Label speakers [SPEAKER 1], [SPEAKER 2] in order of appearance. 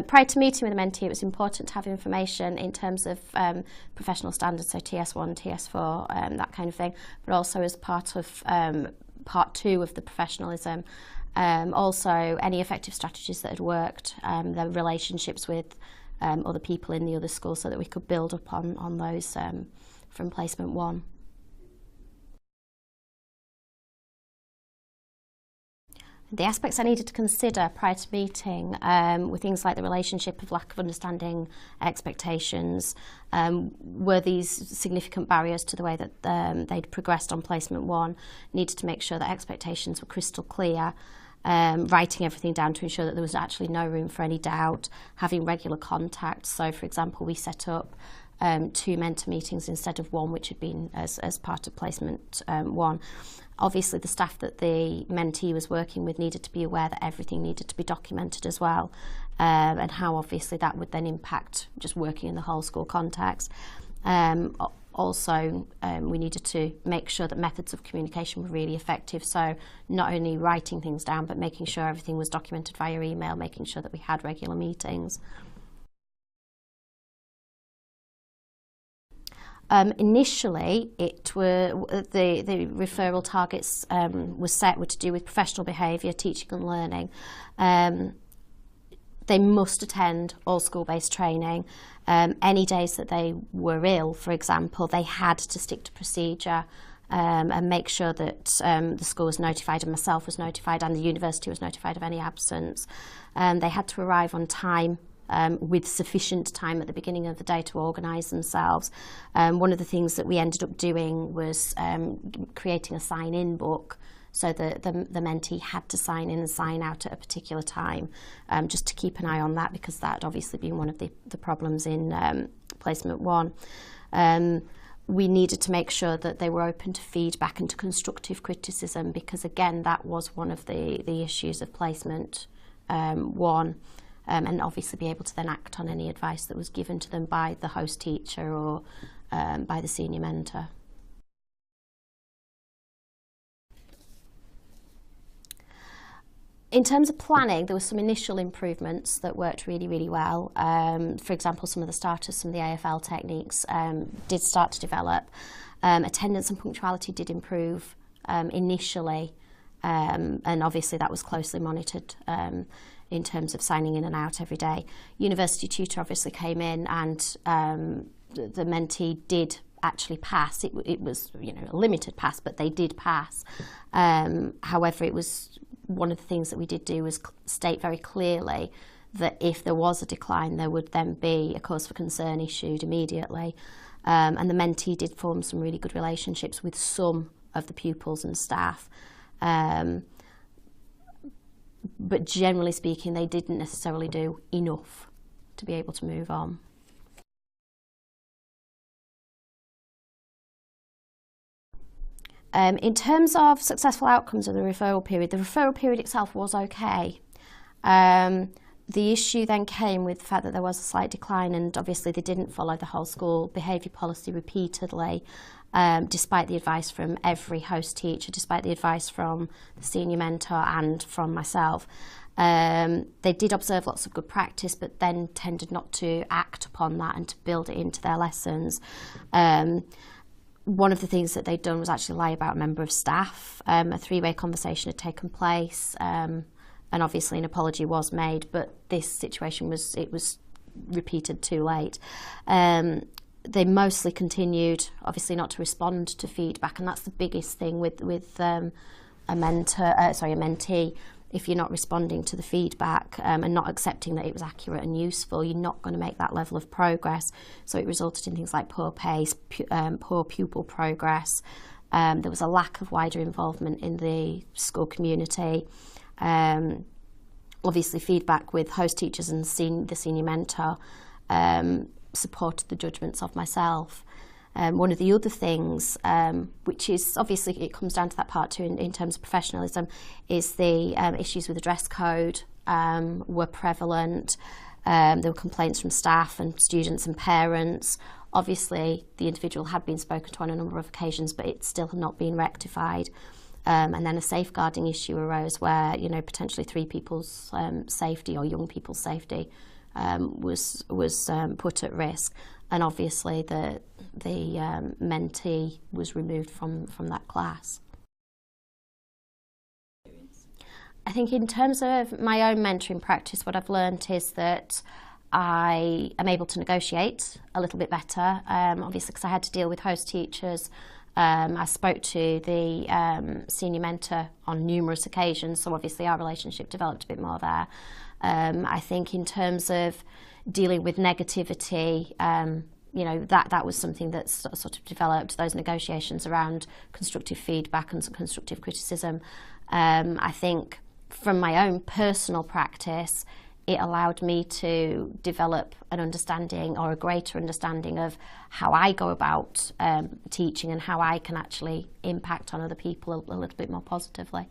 [SPEAKER 1] Prior to meeting with a mentee, it was important to have information in terms of professional standards, so TS1, TS4, that kind of thing, but also as part of part 2 of the professionalism. Also, any effective strategies that had worked, the relationships with other people in the other schools, so that we could build up on those from placement 1. The aspects I needed to consider prior to meeting were things like the relationship of lack of understanding expectations. Were these significant barriers to the way that they'd progressed on placement 1? Needed to make sure that expectations were crystal clear. Writing everything down to ensure that there was actually no room for any doubt. Having regular contact. So, for example, we set up 2 mentor meetings instead of 1, which had been as part of placement 1. Obviously, the staff that the mentee was working with needed to be aware that everything needed to be documented as well, and how obviously that would then impact just working in the whole school context. Also, we needed to make sure that methods of communication were really effective, so not only writing things down, but making sure everything was documented via email, making sure that we had regular meetings. Initially, the referral targets were to do with professional behaviour, teaching and learning. They must attend all school-based training. Any days that they were ill, for example, they had to stick to procedure and make sure that the school was notified and myself was notified and the university was notified of any absence. They had to arrive on time with sufficient time at the beginning of the day to organise themselves. One of the things that we ended up doing was creating a sign-in book, so that the mentee had to sign in and sign out at a particular time, just to keep an eye on that, because that had obviously been one of the problems in placement 1. We needed to make sure that they were open to feedback and to constructive criticism, because again, that was one of the issues of placement 1. And obviously be able to then act on any advice that was given to them by the host teacher or by the senior mentor. In terms of planning, there were some initial improvements that worked really, really well. For example, some of the starters, some of the AFL techniques did start to develop. Attendance and punctuality did improve initially, and obviously that was closely monitored in terms of signing in and out every day. University tutor obviously came in, and the mentee did actually pass. It was, a limited pass, but they did pass. However, it was one of the things that we did do was state very clearly that if there was a decline, there would then be a cause for concern issued immediately. And the mentee did form some really good relationships with some of the pupils and staff. But generally speaking, they didn't necessarily do enough to be able to move on. In terms of successful outcomes of the referral period itself was okay. The issue then came with the fact that there was a slight decline, and obviously they didn't follow the whole school behaviour policy repeatedly, despite the advice from every host teacher, despite the advice from the senior mentor and from myself. They did observe lots of good practice, but then tended not to act upon that and to build it into their lessons. One of the things that they'd done was actually lie about a member of staff. A 3-way conversation had taken place, and obviously an apology was made, but this situation was repeated too late. They mostly continued, obviously, not to respond to feedback, and that's the biggest thing with a mentee. If you're not responding to the feedback and not accepting that it was accurate and useful, you're not going to make that level of progress. So it resulted in things like poor pace, poor pupil progress. There was a lack of wider involvement in the school community. Obviously, feedback with host teachers and the senior mentor supported the judgments of myself. One of the other things, which is obviously it comes down to that part too in terms of professionalism, is the issues with the dress code were prevalent. There were complaints from staff and students and parents. Obviously, the individual had been spoken to on a number of occasions, but it still had not been rectified. And then a safeguarding issue arose where, potentially 3 people's safety or young people's safety was put at risk, and obviously the mentee was removed from that class. I think in terms of my own mentoring practice, what I've learned is that I am able to negotiate a little bit better, obviously because I had to deal with host teachers. I spoke to the senior mentor on numerous occasions, so obviously our relationship developed a bit more there. I think in terms of dealing with negativity, you know, that was something that sort of developed, those negotiations around constructive feedback and constructive criticism. I think from my own personal practice, it allowed me to develop an understanding, or a greater understanding, of how I go about teaching and how I can actually impact on other people a little bit more positively.